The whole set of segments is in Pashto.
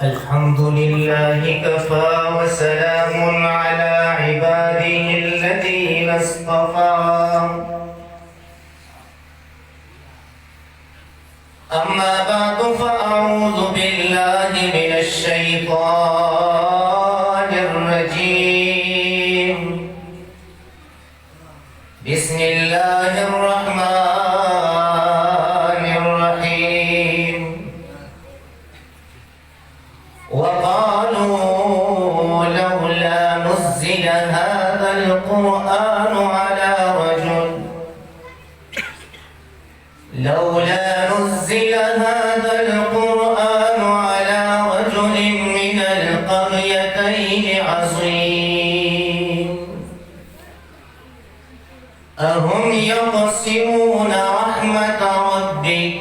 الحمد لله كفى وسلام على عباده الذين اصطفى أما بعد فأعوذ بالله من الشيطان الرجيم بسم الله الرحمن الرحيم وقالوا لولا نزل هذا القرآن على رجل من القريتين عظيم أهم يقسمون رحمة ربك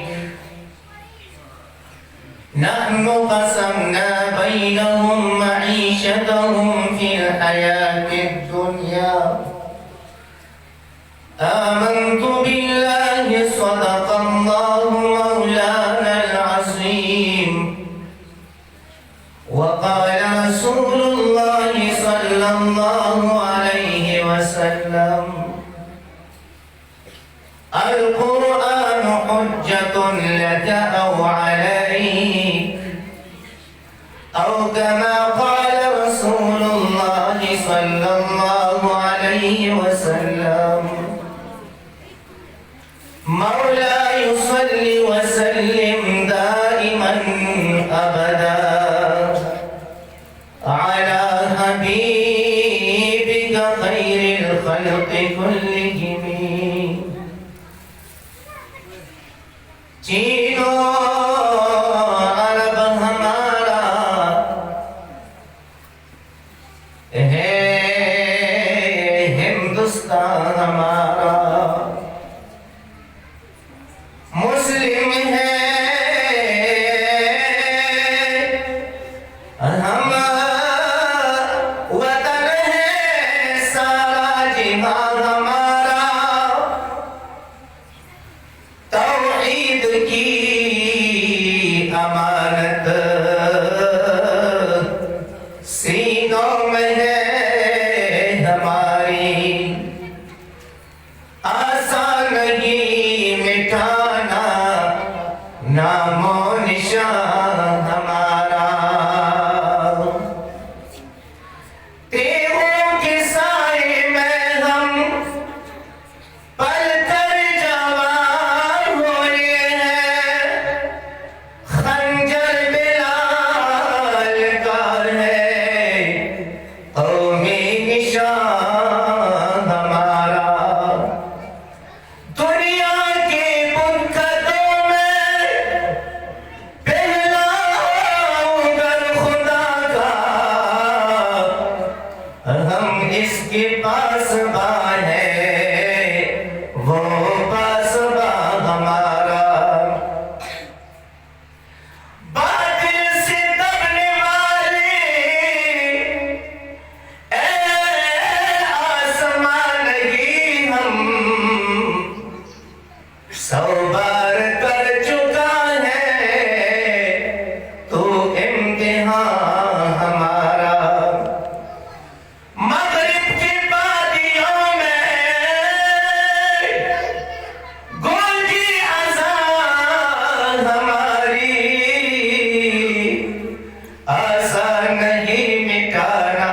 نحن قسمنا بينهم معيشتهم في الحياة الدنيا آمنت بالله صدق الله مولانا العظيم وقال رسول الله صلى الله عليه وسلم القرآن حجة لك أو عليك أو كما قال رسول الله صلى الله عليه وسلم مولاي صل وسلم دائما أبدا على حبيبك خير الخلق كلهم चीनो अरब हमारा है हिंदुस्तान हमारा मुस्लिम है हम वतन है सारा जिहां हमारा तौहीद की अमानत सीनों में है हमारी आसान नहीं मिटाना नामो निशान हमारा तेरों के साए में हम पलकर जवान हुए हैं खंजर बिलाल का है कौमी निशान हमारा दुनिया के बुतों में पहलाऊंगर खुदा का हम इसके पास है वो पासबा हमारा बातिल से दबने वाले ए आसमान नहीं हम 100 बार कर चुका है तो इम्तिहान हमारा मगरिब की वादियों में गूंजी अज़ान हमारी आसान नहीं मिटाना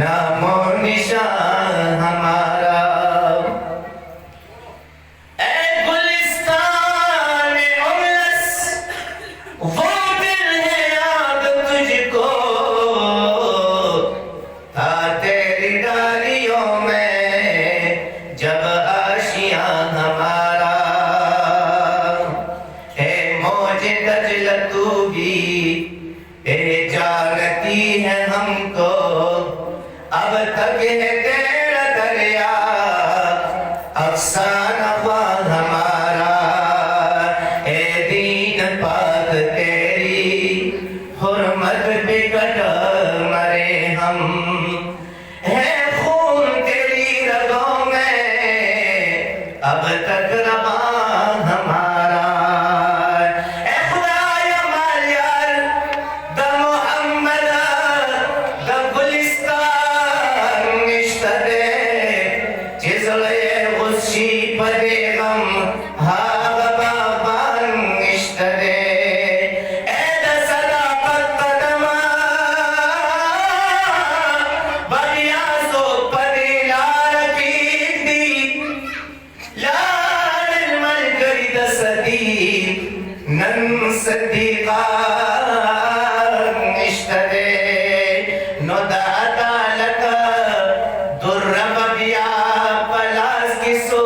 नामो निशान हमारा ए गुलिस्तान उमलस वो दिल है याद तुझको था तेरी डालियों में जब आशिया हमारा है मौजे दजल तू भी जानती है हमको अब तक है तेरा दरिया अफसाना ख्वाब हमारा ए दीन पाक तेरी हुर्मत पे कट मरे हम है खून तेरी रगों में अब तक रवा हमारा ए खुदाया मालिक حسن صدیقہ اشتدے نو دا عطالکا در بیا پلاس کی سو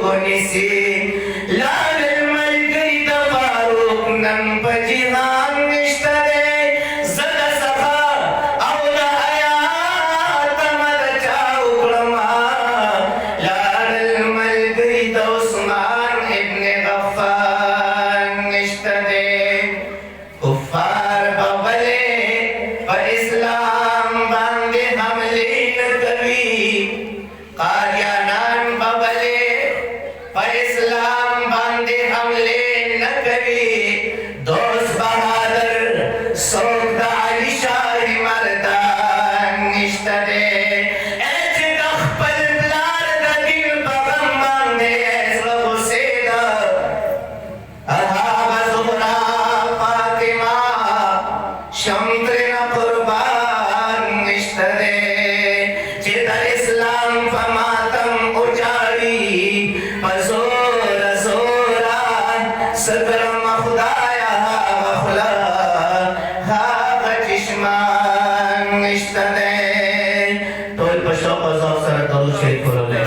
کنیسی لال الملگری دا فاروق نم پجیحان اشتدے زد سخا او دا حیات مد چاو کرما لال الملگری دا عثمان ابن غفان اشتدے کفار بولے پر اسلام باندے حملے نکوی قادیانان بولے پر اسلام باندے حملے نکوی دوست بہادر سوک دا علی شاہ مردان نشتدے ایچ دخپل بلار دا دل بغم باندے ایس رب سیدہ اہا زہرا فاطمہ شمترنا قربان نشتدے چیدہ اسلام فماتم اجاری پزور زورا سکرم خدایا غفلا ہاں چشمان نشتدے طول پشوق و ذوق سر درود شریف کرو لے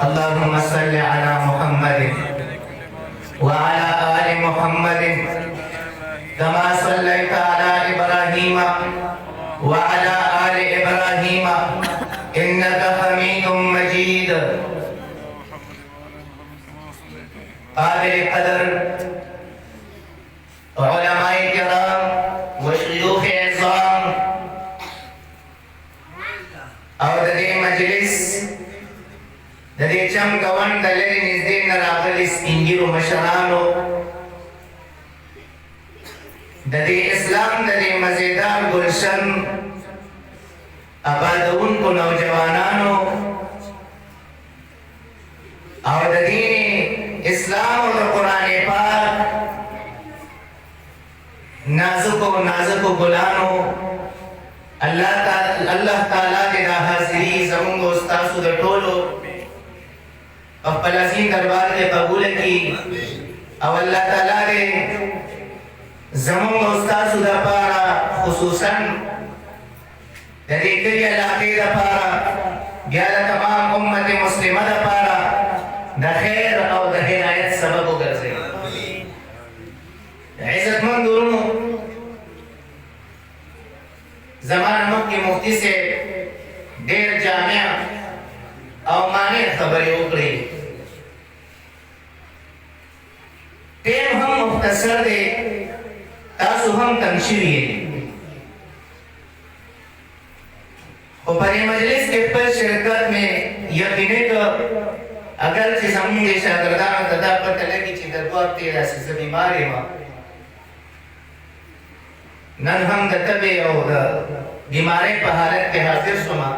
اللہم صلی علی محمد وعلى آل محمد كما صليت على إبراهيم وعلى آل إبراهيم إنك حميد مجيد قابل قدر علماء کرام وشيوخ عظام او ددی مجلس ددی چم گون دلری نزدی نراغل سپینگیرو مشرانو ددی اسلام ددی مزیدار گلشن آبادون کو نوجوانانو او ددین اسلام و قرآن پاک نازکو گلانو اللہ تعالیٰ دے دا حاضری زمونگو استاسو دا ٹولو اپل عظیم دربار کے قبول کی او اللہ تعالیٰ دے زمونگو استاسو دا پارا خصوصاً دا دیکھری علاقے دا پارا گیارہ تمام امت مسلمہ دا پارا دا خیر او دا ہدایت سبب و گرزے عزت مند درونو زمان مکی مفتی سے دیر جامعہ او مانے خبری اکڑی ٹیم ہم مختصر دے تاسو ہم تنشیوئے اور پری مجلس کے پر شرکت میں یقینے تو اگر چیز ہمیں دے شاگردان تدا پتہ لگی چی درباب تیرا سے بیماری ماں نن ہم دتبے او دا بیمارے پہارت کے حاضر سما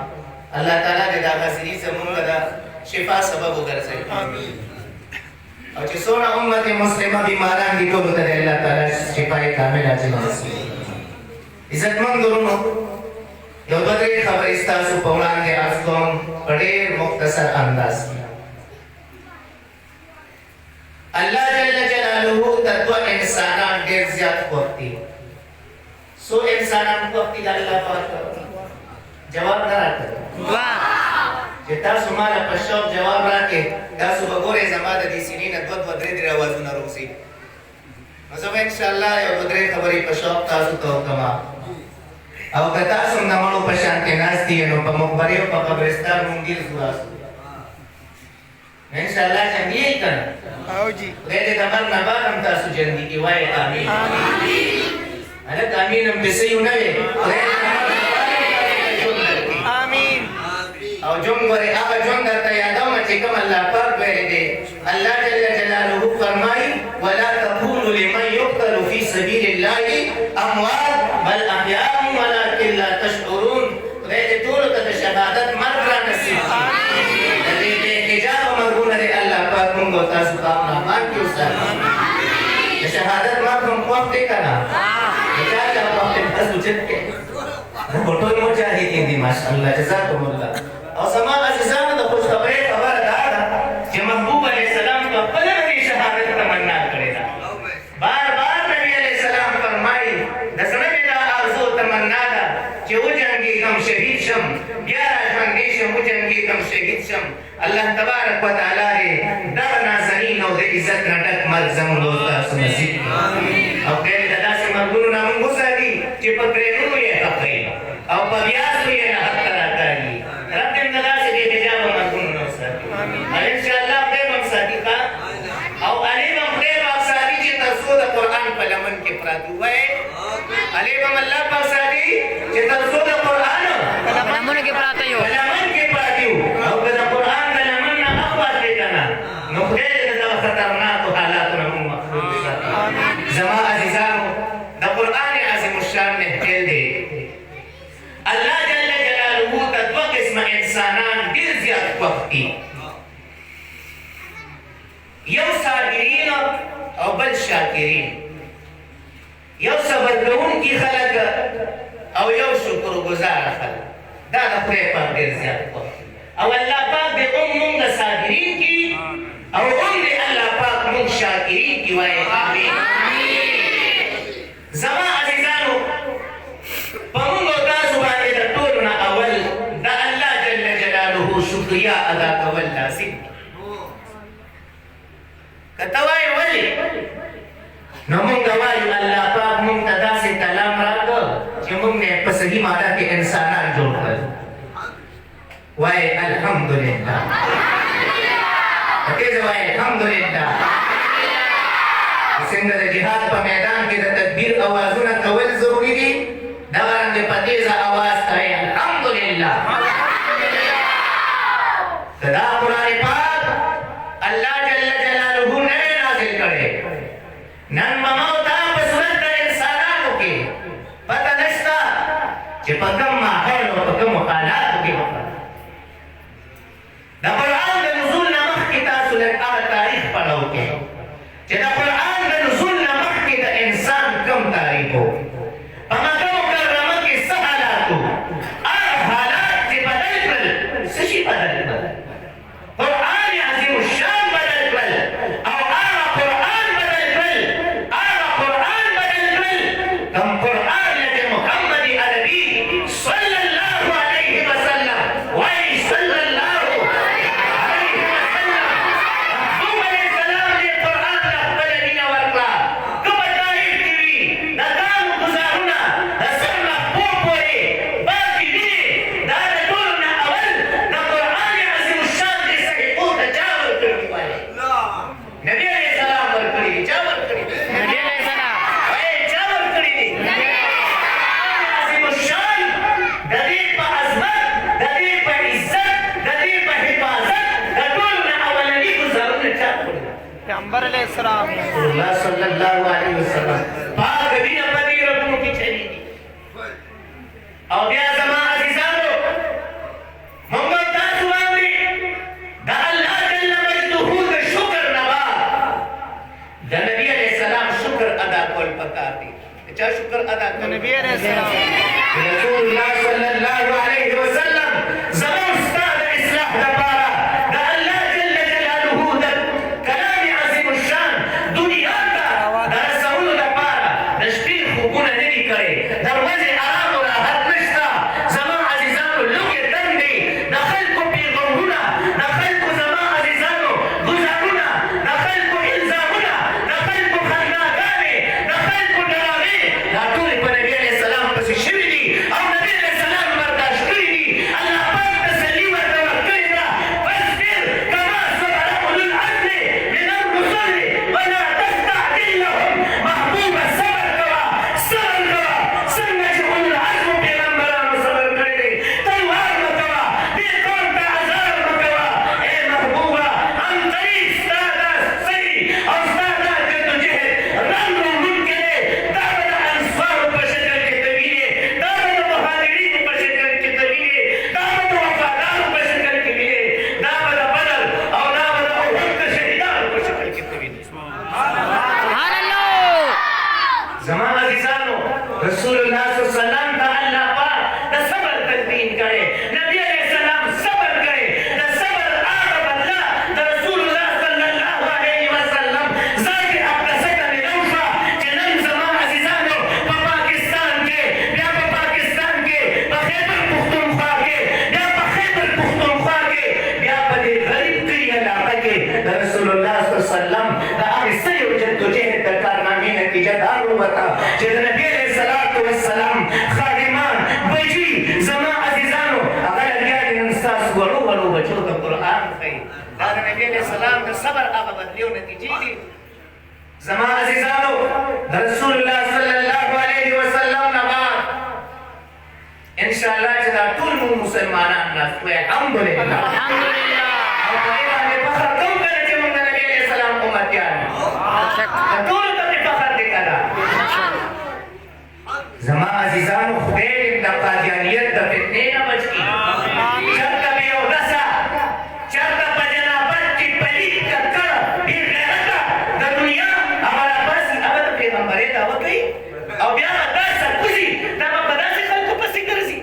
اللہ تعالیٰ دے دا غزری سے منگا دا شفا سبب اگر سے اور چی سونا امت مسلمہ بیماران دی تو بتا دے اللہ تعالیٰ شفائی کامل آجل نصیب عزت مند دونوں یو بدر خبر استاسو پولان دے آسلون بڑیر مختصر انداز کیا اللہ جل جلالہ تدو انسانان دیر زیاد خوکتی سو انسانان کو اپنی اللہ پاک جواب نہ رکھتا جتا سمالا پشوق جواب رکھے تاسو بگورے زمادہ دی سنین دود بدرے در آوازو نہ روسی مزوب انشاءاللہ یو بدرے خبری پشوق تاسو تو کما او کتاسو نمانو پشانتے ناستی انو پا مقبریو پا قبرستان مونگیل سوراسو انشاءاللہ جنگی ہی کرنا غیر دمر نبار ہم تاسو جنگی کی وائے آمین ألك آمين بسيو نبي آمين أو جمغري أبا جمغر تيادوما تكم الله پاک بيردي الله جل جلاله فرمائي ولا تقولوا لمن يقتل في سبيل الله أموات بل أحياء ولكن لا تشعرون غير طول تشهادت مرة نصيب الذي بحجاب مرغون الله پاک منگو تاسو قامنا مان کیو سر شهادت ما کم وقت کنا نکاح کا وقت تاسو جت کے بطول مجاہدین دی ماشاءاللہ جزاکم اللہ اور سماع عزیزان دا خوش خبری خبر دادا کہ محبوب علیہ السلام تو اپنے نبی شہادت تمنا کرے دا تبارک وتعالى دا نازنین او د عزت نه ډک مرګ زموږ تاسو نصیب او دې د داسې مرګونو نه موږ وساتي چې په پرېږدو یې حق کوي او په بیاسو یې نه حق راکاږي رب دې د داسې بې حجابه مرګونو نه وساتي او انشاءالله خدای به ساتي او علي به خدای به ساتي چې تر څو د قرآن په لمن کې پراته ووایي علي به الله به ساتي چې تر څو د قرآن په لمن کې پراته یو او که د قرآن د لمن نه اخوات دی که نه نو خدای دې د دغه خطرناکو حالاتو نه موږ محفوظ وساتي زما عزیزانو د قرآن عظیم الشان محفل دی الله جل جلاله ته دوه قسمه انسانان ډېر زیات خوښ دي یو صابرین او بل شاکرین یو صبر کوونکي خلک او یو شکر گزار خلک دا د خدای پاک ډېر زیات خوښ او الله پاک دې مونږ صابرین کی او دې الله پاک مونږ شاکرین کی وایي آمین زما عزیزانو په مونږ او تاسو باندې د ټولو نه اول د الله جل جلاله شکریا ادا کول لازم که ته وایې ولې نو مونږ وایو الله پاک مونږ ته داسې کلام راکړ چې مونږ یې په صحیح معنا کې انسانان جوړ کړل وای الحمدلله کته وای الحمدلله څنګه د جهاد په میدان کې د تکبیر اوازونه کول ضروری دي دا باندې پتیزه आवाज کوي الحمدلله دا قرآن پاک الله جل جلاله نه نازل کړي نن موتا په صورت د انسانانو کې پته نشته چې په کوم ماحول او په کوم حالاتو کې د قرآن د نزول نه مخکې تاسو لږ هغه تاریخ پړاو کې چې د قرآن د نزول نه مخکې د انسان کوم تاریخ و په مکه مکرمه کې څه حالات و هغه حالات چې بدل کړل څه شي بدل کړل قرآن عظیم الشان بدل کړل او هغه قرآن بدل کړل هغه قرآن بدل کړل کوم قرآن چې محمد عربي صلی الله علیه وسلم وایي صلی الله پیغمبر علیہ السلام اللہ صلی اللہ علیہ وسلم پاک دین پدی ربوں کی چلی دی او بیا زمان عزیزانو محمد تاسو باندې دا الله جل مجدہو دا شکر نوا دا نبی علیہ السلام شکر ادا کول پکار دی چا شکر ادا کول نبی علیہ السلام رسول اللہ صلی اللہ علیہ وسلم زمان استاد اصلاح دا پارا دا اللہ جل جلالہ دا کلام عظیم الشان دنیا کا دا رسول دا پارا دا شپیر خوبون نری کرے دروازے آرام و راحت نشتا زمان عزیزانو لوگ دن دی دا خلق پیغمبونا دا خلق زمان عزیزانو گزارونا دا خلق الزامونا دا خلق خنداگانے دا خلق ڈراوے دا طول پر نبی علیہ السلام پسی شوی دی او نبی علیہ السلام برداشت کری دی اللہ پاک تسلی و توکلی دا فاصبر کما صبر اولو العزم من الرسل ولا تستعجل لهم محبوب صبر کوا سنگ چې اولو العزم پیغمبرانو صبر کړی دی تلوار مه کوه دې قوم ته عذاب مه کوه اے محبوبه همدلي ستا دا صحیح او ستا دا جدوجهد رنګ وړونکی دی دا به د انصارو په شکل کې ته وینې دا به د مهاجرینو په شکل کې ته وینې دا به د وفادارو په شکل کې وینې دا به د بدر او دا به د احد د شهیدانو په شکل کې ته وینې سبحان الله زمان عزیزانو رسول اللہ صلی اللہ علیہ وسلم تا اللہ پاک دا صبر تلقین کرے نبی علیہ السلام صبر کرے دا صبر آغا بدلا دا رسول اللہ صلی اللہ علیہ وسلم ذاکر اپنا سکر نوشا چنن زمان عزیزانو پا پاکستان کے یا پا پاکستان کے پا خیبر پختونخوا کے یا پا خیبر پختونخوا کے یا پا دے غریب کی नतीजा दार वता چې د نبی علیه الصلاة والسلام خادمان بچي زما عزیزانو هغه لګیا دي نن ستاسو وړو وړو بچو ته قرآن ښیي دا د نبی علیه السلام د صبر هغه بدلې او نتیجې دي زما عزیزانو د رسول الله صلی الله علیه وسلم نه بعد ان شاء الله چې دا ټول مسلمانان ناست وي الحمدلله او په دې باندې فخر کوم کله چې موږ د نبی علیه السلام امتیان ټول ته فخر دی کړه زما عزیزانو خدای د قادیانیت د فتنې نه بچ کړي چرته به یو دسه چرته په جنابت کې پلید ککړ ډېر غیرته د دنیا هغه راپاسي هغه د پیغمبرۍ دعوه کوي او بیا به دا سرکوزي دا به په داسې خلکو پسې ګرځي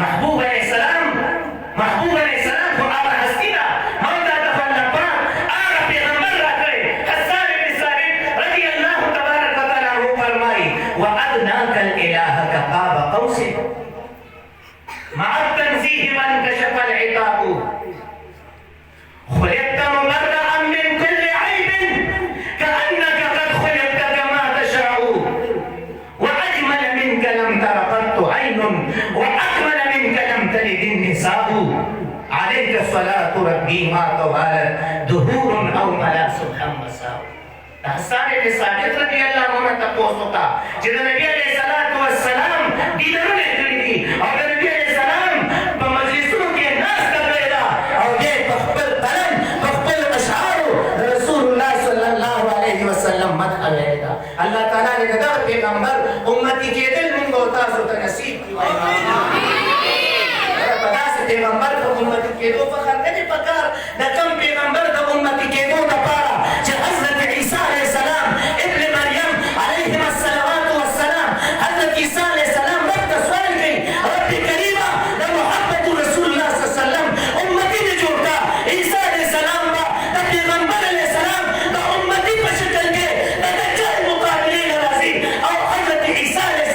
محبوب علیه السلام خو هغه هستي ده موږ ته د الله پاک هغه پیغمبر راکړی حسان بن ثابت رضي الله تبارک وتعالى عنه فرمایي وأدناك الإله كقاب قوس مع التنزيه وانكشف العتاب خلقت مبرأ من كل عيب كأنك قد خلقت كما تشاء وأجمل منك لم تر قط عين وأكمل منك لم تلد النساء عليك الصلاة ربي ما طوالت دهور أو ملا صبحا مساء حسان بن ثابت رضی الله عنه تاسو ته چې د نبی علیه الصلاة والسلام دیدنونه کړي دي او د نبی علیه السلام په مجلسونو کې ناسته کړې ده او دې په خپل قلم په خپل اشعارو د رسول الله صلی الله علیه وسلم مدح ویلې ده الله تعالی دې د پیغمبر امتی کېدل موږ او تاسو ته نصیب کړي په داسې پیغمبر د امتی کېدو فخر نه دی پکار د کوم پیغمبر د امتی کېدو لپاره چې حضرت عیسی علیه السلام ابن مریم علیهم الصلوات والسلام حضرت عیسی علیه السلام رب ته سوال کوي رب کریمه د محمد رسول الله صلی الله علیه وسلم امتی دې جوړ کړه عیسی علیه السلام به د پیغمبر علیه السلام د امتی په شکل کې د دجال مقابلې ته راځي او حضرت عیسی علیه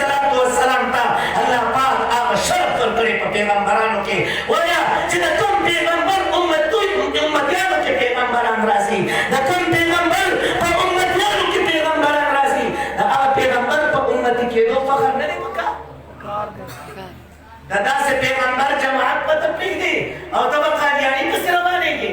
السلام ته الله پاک هغه شرف ورکړی په پیغمبرانو کې وایه چې د کوم پیغمبر امتیانو کې پیغمبران راځي د کوم پیغمبر په امتیانو کې پیغمبران راځي د هغه پیغمبر په امتي کېدو فخر نه دی پکار د داسې پیغمبر جماعت به ته پرېږدي او ته به قادیاني پسې روانېږي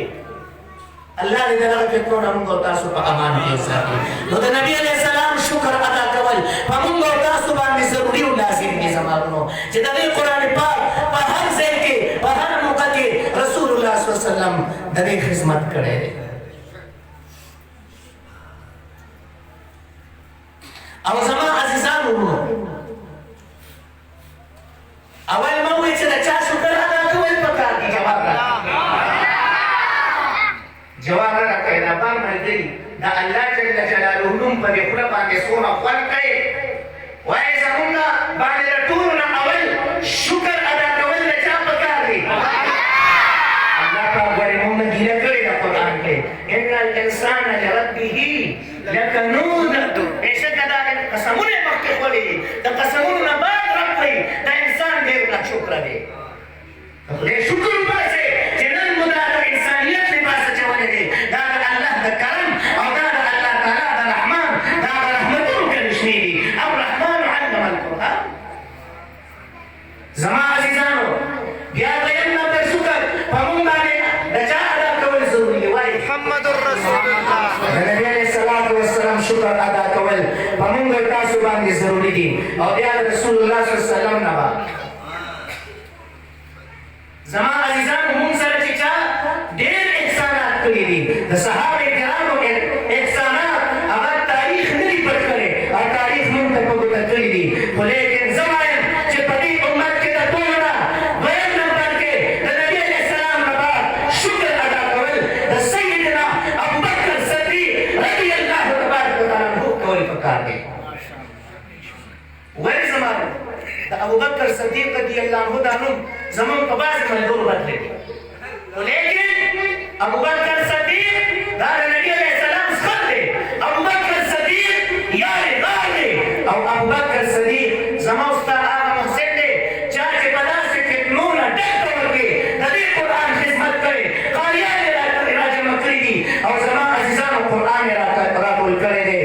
الله دې د دغه فتنو نه موږ او تاسو په امان کې وساتي نو د نبي علیه السلام شکر ادا کول په موږ او تاسو باندې ضروري او لازم دي زما ورونو چې د دې قرآن پاک په هر ځای کې په هر موقع کې رسول الله صلی الله علیه وسلم د دې خدمت کړی دی او زما عزیزانو ورونو اول ما وویل چې د چا شکر ادا کول پکار دي جواب نه راکوي دا پام ملګري د الله جل جلاله نوم په دې خوله باندې څومره خوند کوي وایي زمونږ باندې د ټولو نه اول شکر ادا کول د چا پکار دي الله پاک ولې موږ نه ګیله کړې ده قرآن کې ان الانسان لربه لکنود بېشکه دا قسمونه یې مخکې ښولي دي د قسمونو نه بعد رب کوي دا انسان ډېر ناشکره دی خدای شکر وباسئ چې نن مو دا د انسانیت لباس اچولی دی دا د الله د کرم او دا د الله تعالی د رحمان دا د رحمتونو کرشمې دي الرحمن علم القرآن زما عزیزانو بیا دویم نمبر شکر په موږ باندې د چا ادا کول ضروري دي وایي محمد رسول الله د نبي علیه الصلاة والسلام شکر ادا کول په موږ او تاسو باندې ضروري دي او بیا د رسول الله صلی الله علیه وسلم نه زما عزیزانو موږ سره چې چا ډېر احسانات کړي دي د صحابه کرامو احسانات هغه تاریخ نه دي پټ کړی او تاریخ موږ ته په ګوته کړي دي خو لیکن زه وایم چې په دې امت کې د ټولو نه دویم نمبر کې د نبي علیه السلام نه بعد شکر ادا کول د سیدنا ابوبکر صدیق رضی الله تبارک وتعالی عنه کول پکار دی ولې زما د ابوبکر صدیق رضی الله عنه دا نوم زمون په بعض ملګرو بدلې لیکن ابوبکر صدیق دا د نبي علیه السلام څخه دی ابوبکر صدیق یار غار دی او ابوبکر صدیق زما ستا هغه محسن دی چا چې په داسې فتنو نه ډک ورکړي د دې قرآن خدمت کړې قاریان یې راجمع کړي دي او زما عزیزانو قرآن یې راټول کړی دی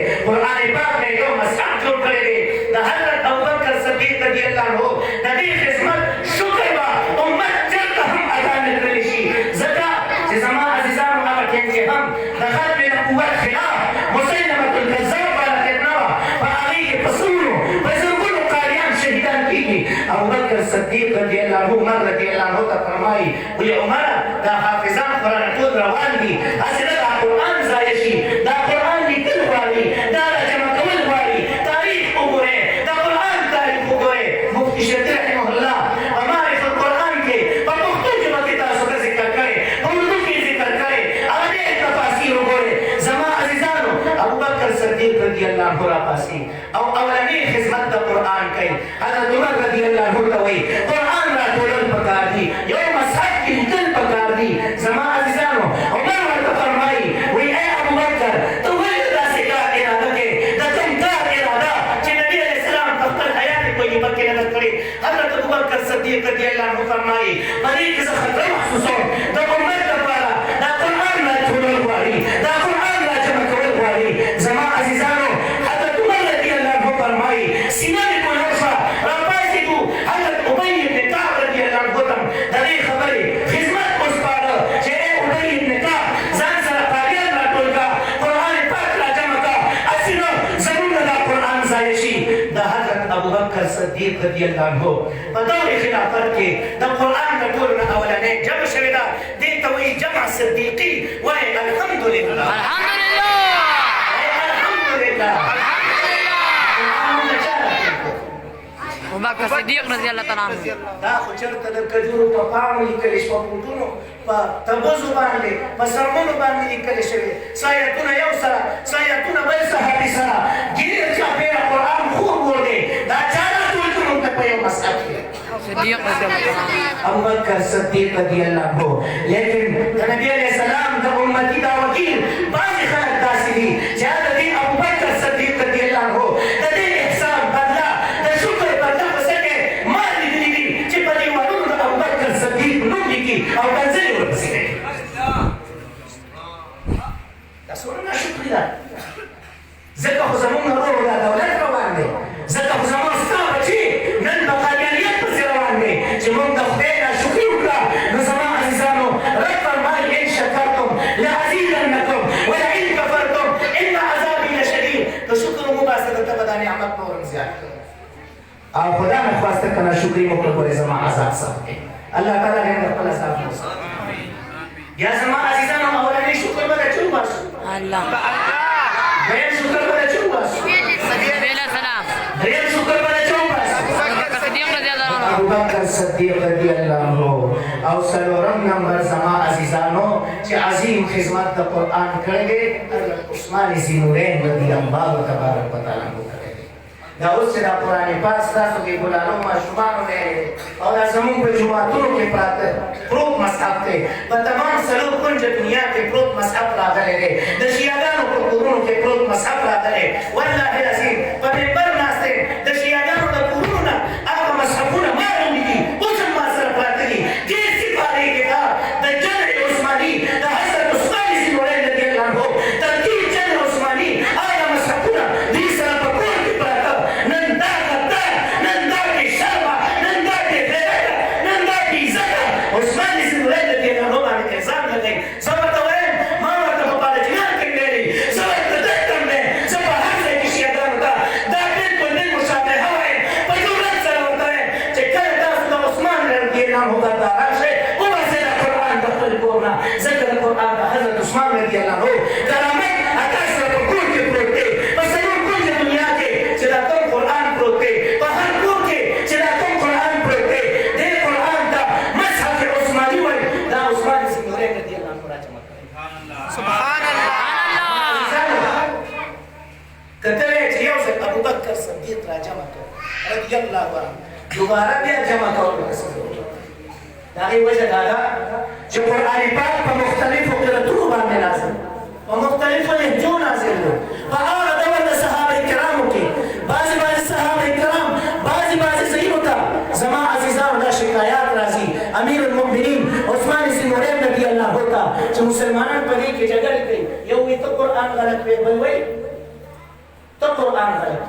पाक ने जो मसहफ जोड़ करे द हजरत अबूबकर सिद्दीक रजी अल्लाह अन्हु नबी खिदमत शुक्र बा उम्मत जब हम अदा निकले शी जका जमा अजीजान हमारा के हम दखल में नबूवत खिलाफ मुसैलमतुल कज़्ज़ाब वाला कहना बागी के पसूलो बजुर्गों कारियान शहीदान की अबूबकर सिद्दीक रजी अल्लाह अन्हु उमर रजी अल्लाह अन्हु का फरमाई ये उमर दा हाफिजान कुरान को रवान दी असर दा कुरान जायशी दा कुरान की दिल वाली दा जमा कमल वाली तारीख उगरे दा कुरान तारीख उगरे मुफ्ती शफी रहमहुल्लाह हमारे कुरान के पपुख्तू के वक्ता सुबह जिक्र करे उर्दू की जिक्र करे आगे तफसीर उगरे जमा अजीजानो अबूबकर सिद्दीक रजी अल्लाह अन्हु रापासी और अवलनी खिदमत दा कुरान कई हजरत उमर रजी अल्लाह अन्हु तवई कुरान रा तोलन पकार दी यो मसहफ की दिल पकार दी जमा अजीजानो उमर ने फरमाई वे ए अबूबकर तो वही से का इरादा के द तुम का इरादा कि नबी अलैहि सलाम तख्तल हयात कोई मक्के न करे हजरत अबूबकर सिद्दीक रजी अल्लाह अन्हु फरमाई मरी के खतरा महसूस हो द उम्मत का पारा द कुरान ला तोलन वाली द कुरान ला चमकवल वाली जमा अजीजानो हजरत उमर रजी अल्लाह अन्हु फरमाई सीना में कोई नक्शा रब्बासी तू हजरत उबई इब्न कअब रजी अल्लाह अन्हु तम दरी खबरी खिदमत उस पार जे उबई इब्न कअब जान सरा कारियान ला टोलका कुरान पाक ला जमका असिनो जरूर दा कुरान जायशी द हजरत अबूबकर सिद्दीक रजी अल्लाह अन्हु बदौर खिलाफत के द कुरान का टोलना अवलने जब शविदा दे तो वही जमा सिद्दीकी व अल्हम्दुलिल्लाह अल्हम्दुलिल्लाह अबूबकर सिद्दीक रजी अल्लाह ताला دا خو چرته د کجورو په پاڼو لیکل شوي په بوټونو په تبوزو باندې په سرمنو باندې لیکل شوي سایتونه یو سره سایتونه بل صحابي سره ګیر چاپېره قرآن خوب ورده دا چا راټول کړو موږ ته په یو مصحف کې सिद्दीक रजी अल्लाह ताला अबूबकर सिद्दीक रजी अल्लाह अन्हु लेकिन नबी अलैहि सलाम د उम्मती دا वकील بعض خلک داسې دي چې هغه د अबूबकर सिद्दीक रजी अल्लाह अन्हु د دې احسان بدلا د شکر بدلا وسکه ما دې دي چې په دې وانو د अबूबकर सिद्दीक نوم لیکي او کنځلې ورپسې کوي دا څومره ناشکري ده ځکه خو زموږ ورور دا دولت روان دی ځکه خو زموږ ستا بچي نن په قادیانیت پسې روان دی چې موږ د خدای ناشکري وکړه نو زما عزیزانو رب فرمایي ان شکرتم لازیدنکم ولئن کفرتم ان عذابی لشدید د شکر وباسه د تبه دا نعمت نورم زیات کړه او خدا نه خواسته که ناشکري مو کړو زما عذاب صاحب الله تعالی دې خپل عذاب وسه یا زما عزیزانو اولنی شکر به چون باسو الله غیر شکر به چون باسو بلا سلام غیر شکر به چون باسو अबूबकर सिद्दीक रजी अल्लाह ताला अबूबकर सिद्दीक रजी अल्लाह अन्हु او सलोरम नंबर زما عزیزانو چې عظیم خدمت د قران کړی حضرت عثمان زینورین رضی الله تبارک وتعالى عنہ کړی دا اوس چې د قران پاک تاسو کې ګلانو ماشومان نه او د زمون په جمعاتونو کې پراته پروت مصحف ته په تمام سلو کنج دنیا کې پروت مصحف راغلی دی د شیعاګانو په کورونو کې پروت مصحف راغلی والله العظیم په منبر ناسته د شیعاګانو د کورونو نه هغه مصحفونه ما راوړي دي اوس هم ما سره پراته دي دې سپارې کې دا د جنرال عثماني د حضرت عثمان زینورین رضی الله عنه ترتیب جنرال عثماني هغه مصحفونه دې سره په کور کې پراته نن دا غدار نن دا کې شرمه نن دا کې غیرت نن دا کې عزت عثمان زینورین رضی الله عنه باندې ځان لګي سبا ته وایم ما ورته په پالجنان کې ویلي سبا ته دکتم نه سبا هر ځای کې شیعاګانو ته دا بالکل نه مشابهه وایم په جرأت سره ورته وایم چې کله تاسو د عثمان رضی الله عنه ته راشئ وباسئ د قرآن د خپل کور نه ځکه د قرآن د حضرت عثمان رضی الله عنه کرامت تاسو سره په کور کې پروت دی په څلور کنجه دنیا کې چې دا کوم قرآن پروت دی په هر کور کې چې دا کوم قرآن پروت دی دې قرآن ته مصحف عثماني وایي دا عثمان زینورین رضی الله عنه راجمع کړی سبحان الله کتل چې یو ځل ابوبکر صدیق راجمع کړ رضی الله عنه دوباره بیا جمع کول دا غي وجه دا چې قرآن پاک په مختلفو قراتونو باندې نازل په مختلفو لهجو نازل و په هغه ډول د صحابه کرامو کې بعضې صحابه کرام بعضې ځایونو ته زما عزیزانو دا شکایات راځي امیر المؤمنین عثمان زینورین رضی الله عنه چې مسلمانان په دې کې جګړې کوي یو وایي ته قرآن غلط وایي بل وایي ته قرآن غلط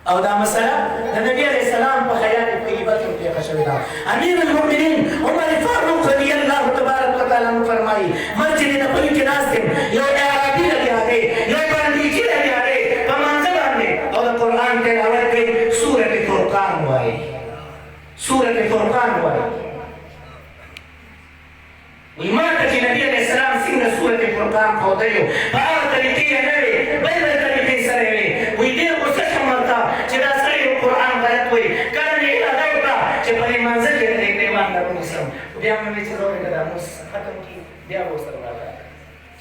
او دا مسألة النبي عليه السلام بحياة طيبة في خشويدا أمير المؤمنين عمر فاروق رضي الله تبارك وتعالى فرمائي مسجد نبوي के नास्ते यो आराधी लगे आगे यो बंदीजी लगे आगे कमांजल आने और कुरान के अवध के सूरत फुरकान हुआ है सूरत फुरकान हुआ है وإيمان تجي النبي عليه السلام سينا سورة الفرقان فوضيه فأرى تريكية نبي بين تريكي سريوي ويدير قصة مرتا جدا سريو القرآن غلط وي كان إلى دوتا جبري منزل كده دیکھ دیوان دا مسلم بیا میں چلو کدا مس ختم کی بیا وہ سر راتا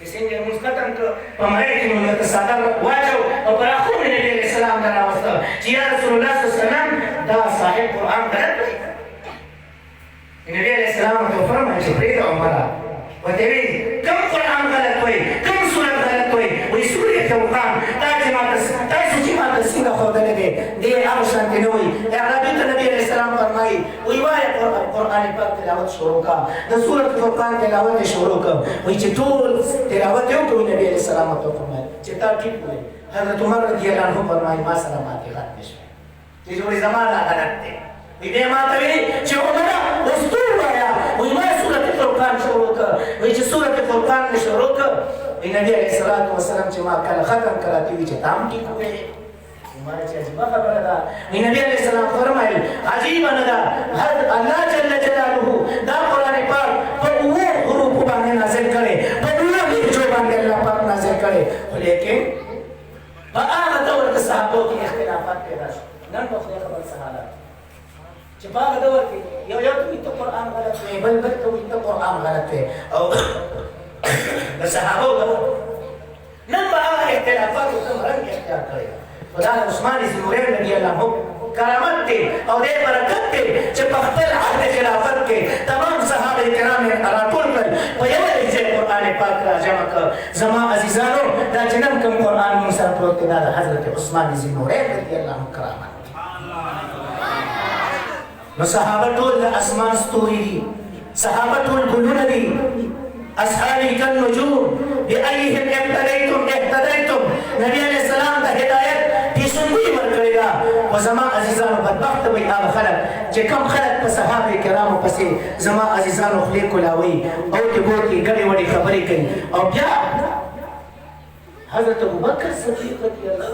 کسی نے مس ختم کو ہمارے کی نو ته ساده واجو او پر اخو نبی عليه السلام دا واسطه چې یا رسول الله صلی الله علیه وسلم دا صاحب قرآن غلط وي النبي عليه السلام فرمى جبريل عمره وتبي كم قرآن غلط وي كم سورة غلط وي وسورة الفرقان تاسو ما تسينا خدنا دي أرشان تنوي عربي النبي عليه السلام فرمى ويوايا القرآن الباق تلاوة شروكا سورة الفرقان تلاوة شروكا ويجتول تلاوة يوم النبي عليه السلام فرمى جتار كيف وي حضرت عمر رضي الله عنه فرمى ما سلامات خاتمش تجوري زمان غلط إذا ما تبي شو هذا أسطورة يا وما سورة الفرقان شروكا ويجي سورة الفرقان شروكا النبي عليه الصلاة والسلام جماعة كلا ختم كلا تيجي تام كي كوي وما نجي ما خبر هذا النبي عليه السلام فرمى عجيب هذا هذا الله جل جلاله دا قرآن پاک فهو حروف بانه نازل करे فهو جو بانه الله پاک نازل करे लेकिन बाआग दौर के साहबों की इख्तिलाफात पैदा नन बखले खबर सहारा बाग दौर के यो तो कुरान गलत है बल तो कुरान गलत है और सहाबों का नन बाआग इख्तिलाफात को रंग इख्तियार करेगा खुदा उस्मान ज़ुनूरैन रज़ी अल्लाह अन्हु करामत थे और ये बरकत थे जब बख्तर आहद खिलाफत के तमाम सहाबे किराम ने अरातुल पर पयवर इजे कुरान पाक राजमा का जमा अजीजानो दा जन्म कम कुरान मुसा प्रोते दा हजरत उस्मान ज़ुनूरैन रज़ी अल्लाह अन्हु करामत सहाबतुल असमान स्तूरी सहाबतुल गुलुनदी असहाबी कन नजूम बिअयहिम इब्तदैतुम इहतदैतुम नबी अलैहि सलाम दा हिदायत की सुनवी वर करेगा व जमा अजीजानो बदबख्त व आब खलक जे कम खलक प सहाबे किराम पसे जमा अजीजानो खले कोलावी और के बोती गड़ी वड़ी खबरी कई और क्या हजरत अबू बकर सिद्दीक रज़ी अल्लाह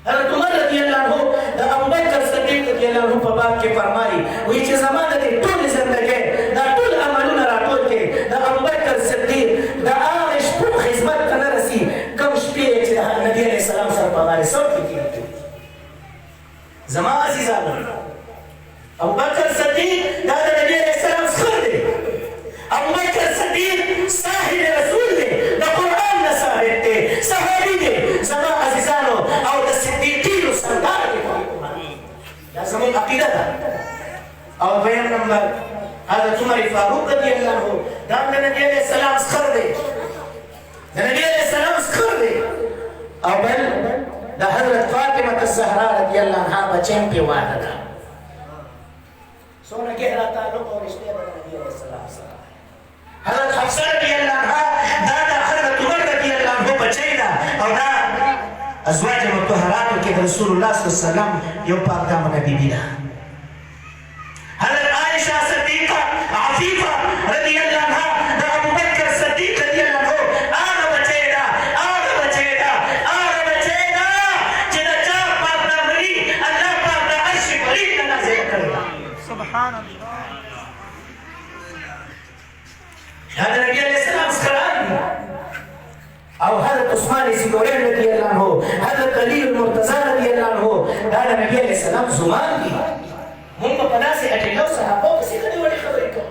हज़रत उमर रज़ी अल्लाह अन्हु दा अबू बकर सिद्दीक रज़ी अल्लाह अन्हु पर बात के फरमाई वही जे ज़माना के टोल जिंदगी दा टोल अमलुना राटोल के दा अबू बकर सिद्दीक दा आश पर खिदमत करना रसी कम शपे जे नबी अलैहि सलाम सर पगारे सब की जमा अजीजान अबू बकर सिद्दीक दा नबी अलैहि सलाम सर दे अबू बकर सिद्दीक साहिब रसूल दे दा कुरान न साहिब दे सहाबी दे जमा अजीजानो और सिद्दीकीन सरदार के لازم العقيدة أو بيان نمبر هذا عمر فاروق رضي الله عنه دام النبي عليه السلام سخر دي النبي عليه السلام سخر دي أو بل ده حضرت فاطمة الزهراء رضي الله عنها بچين पे वादा था सोना गहरा ताल्लुक और रिश्ते में नबी अलैहि सलाम हज़रत हफ्सा रज़ी अल्लाह अन्हा दादा हज़रत उमर रज़ी अल्लाह अन्हु बचैना और ना أزواج المطهرات के रसूल अल्लाह सल्लल्लाहु अलैहि वसल्लम यो पाक दामन बीबी दा हज़रत आयशा सिद्दीका आफीफा रज़ी अल्लाह अन्हा दा अबू बकर सिद्दीक रज़ी अल्लाह अन्हु आग बचेगा जिदा चा पाक दा मरी अल्लाह पाक दा अर्श बरी नाज़िल करेगा सुभान अल्लाह हज़रत नबी अलैहि सलाम सलाम أو حضرت عثمان ज़ुनूरैन رضي الله عنه حضرت علي المرتضى رضي الله عنه هذا نبي عليه السلام زمان دي هم پدا سے اٹلو صحابہ کسی کدی وڑی خبر کو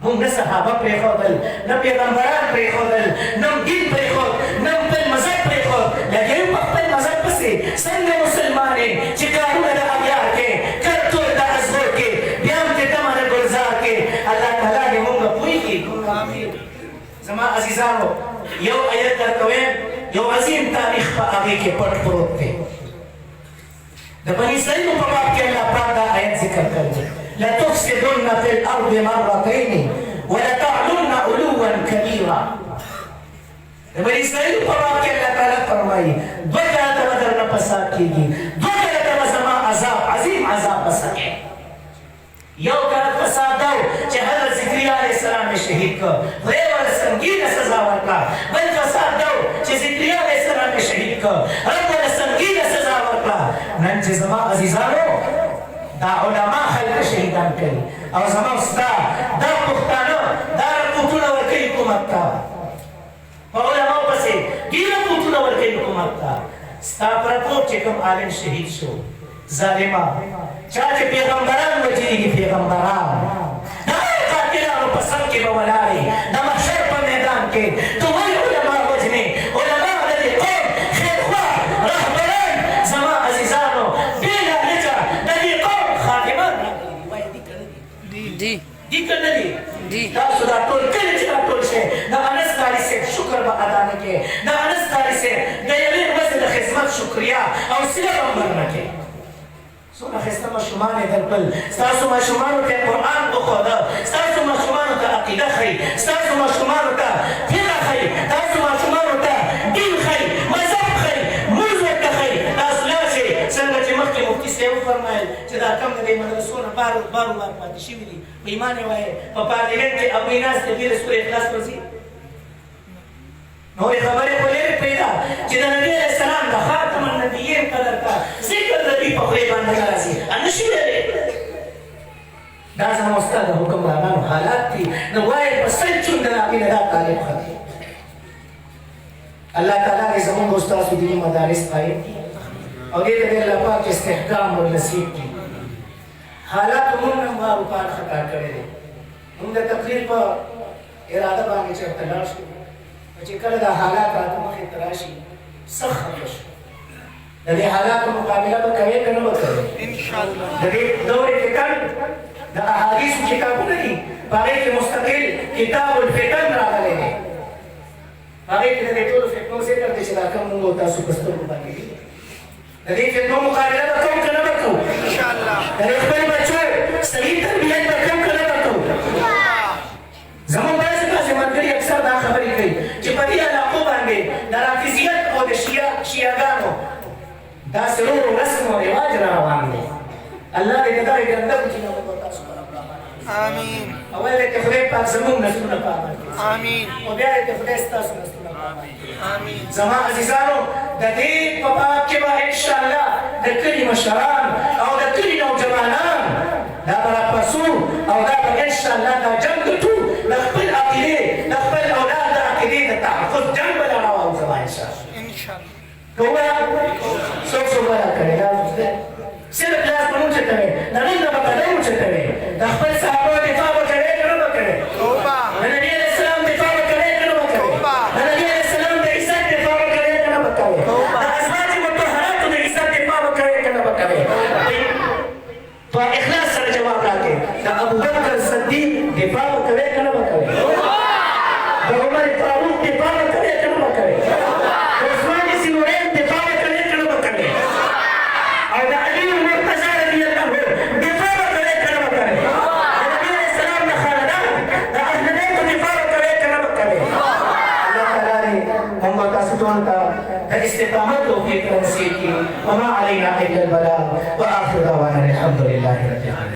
هم نه صحابہ پر خودل نه پیغمبران پر خودل نه دین پر خود نه پر مذهب پر خود لیکن په مذهب پسې څنګه مسلمانې چې کارونه د اغیار کې کټو د ازور کې بیا دې تمه ګلزار کې الله تعالی دې موږ پوي کې آمين زما عزیزانو یو آیت درکویم یو عظیم تاریخ په هغه کې پټ پروت دی د بنی اسرائیل په باب کې الله پاک دا آیت ذکر کړی لا تفسدن في الارض مرتين ولتعلن علوا كبيرا د بنی اسرائیل په باب کې الله تعالی فرمایي فرمایي دوه کاله به درنه فساد کېږي دوه کاله ته به زما عذاب عظیم عذاب وسکې یو کال فساد دا و چې حضرت ذکریا علیه السلام یې شهید کړ خدای ورله سنګینه سزا ورکړه بل فساد دا و چې ذکریا علیه السلام یې شهید کړ رب ورله سنګینه سزا ورکړه نن چې زما عزیزانو دا علما خلک شهیدان کوي او زما ستا دا پښتانه دا رپوټونه ورکوي حکومت ته په علماو پسې ډېر رپوټونه ورکوي حکومت ته ستا په رپوټ چې کوم عالم شهید شو ظالما چا چې پیغمبران وجلي دي پیغمبران د هغو قاتلانو په سم کې به ولاړې د محشر په میدان کې تو ولې علما وجنې علما د دې قوم خیرخوا رهبران زما عزیزانو بېله لجه د دې قوم خادمان وایي دي که نه دي دي دي که نه دي دي تاسو دا ټول کله چې دا ټول شی د انس قاري صاحب شکر به ادا نه کوې د انس قاري صاحب د یوې ورځې د خدمت شکریا او صله به هم ورنه کوې څومره ښایسته ماشومان یې درکړل ستاسو ماشومانو ته قرآن وښوده ستاسو ماشومانو ته عقیده ښایي ستاسو ماشومانو ته فقه ښایي تاسو ماشومانو ته دین ښایي مذهب ښایي مونځ ورته ښایي تاسو لاړ څنګه چې مخکې مفتي صاحب وفرمایل چې دا کم د دې مدرسو نه بار پاتې شوي دي په ایمان یې وایي په پارلمنټ کې ابوی ناست دی ډېره سورې اخلاص ورځي نورې خبرې خو لرې پیدا چې د نبي علیه السلام د خاتم النبیین قدر ته ذکر د دوی په خولې باندې نه راځي نه شي ویلی دا زما ستا د حکمرانانو حالات دي نو وایي په سل چون د هغې نه دا طالب ښه دی الله تعالی دې زمونږ او ستاسو دیني مدارس قایم کړي او دې ته دې الله پاک استحکام ورنصیب کړي حالاتو مونږ هم وارو پار خطا کړی دی مونږ د تقریر په اراده باندې چېرته لاړ شو چې کله دا حالات راته مخې ته راشي سخت خفه شو د دې حالاتو مقابله به کوې که نه به کوې انشاءالله د دې دور فتن د احادیثو کتابونه دي په هغې کې مستقل کتاب الفتن راغلی دی په هغې کې د دې ټولو فتنو ذکر دی چې دا کوم مونږ او تاسو په سترګو باندې دي د دې فتنو مقابله به کوو که نه به کوو انشاءالله د دې خپل بچو صحیح تربیت به کوو که نه به کوو زمونږ داسې ملګري اکثر دا خبرې کوي چې په دې علاقو باندې د رافضیت او د شیعهګانو داسې ورو رسم او رواج را روان دی الله دې د دغې ګنده کوچینه به تاسو برابر آمین اول دې خدای پاک زمونږ نسلونه پاک کړي آمین او بیا دې خدای ستاسو نسلونه پاک کړي آمین زما عزیزانو د دې په باب کې به انشاءالله د کلي مشران او د کلي نوجوانان دا به راپاڅو او دا به انشاءالله دا جنګ ګټو د خپل عقیدې د خپل اولاد د عقیدې د تحفظ جنګ به راواو زما انشاءالله انشاءالله که ووایه څوک څوک به راکړی دا صرف لاس به مو چټوې د نن نه به قدم اوچتوې د خپل صحابو دفاع به کوې که نه به کوې توبه د نبي علیه السلام دفاع به کوې که نه به کوې د نبي علیه السلام د عزت دفاع به کوې که نه به کوې د ازواج مطهراتو د عزت دفاع به کوې که نه به کوې په اخلاص سره جواب راکړې د ابوبکر صدیق دفاع به کوې که نه به کوې د عمر فاروق دفاع به کوې که نه به کوې د عثمان ذینورین دفاع به کوې که نه به کوې او د علي المرتضی رضی الله عنه دفاع به کوې که نه به کوې د نبي علیه السلام د خاندان د اهل بیتو دفاع به کوې که نه به کوې الله تعالی دې موږ تاسو ټولو ته د استقامت توفیق نصیب کړي وما علینا الا البلاغ واخر دعوانا الحمد لله رب العالمین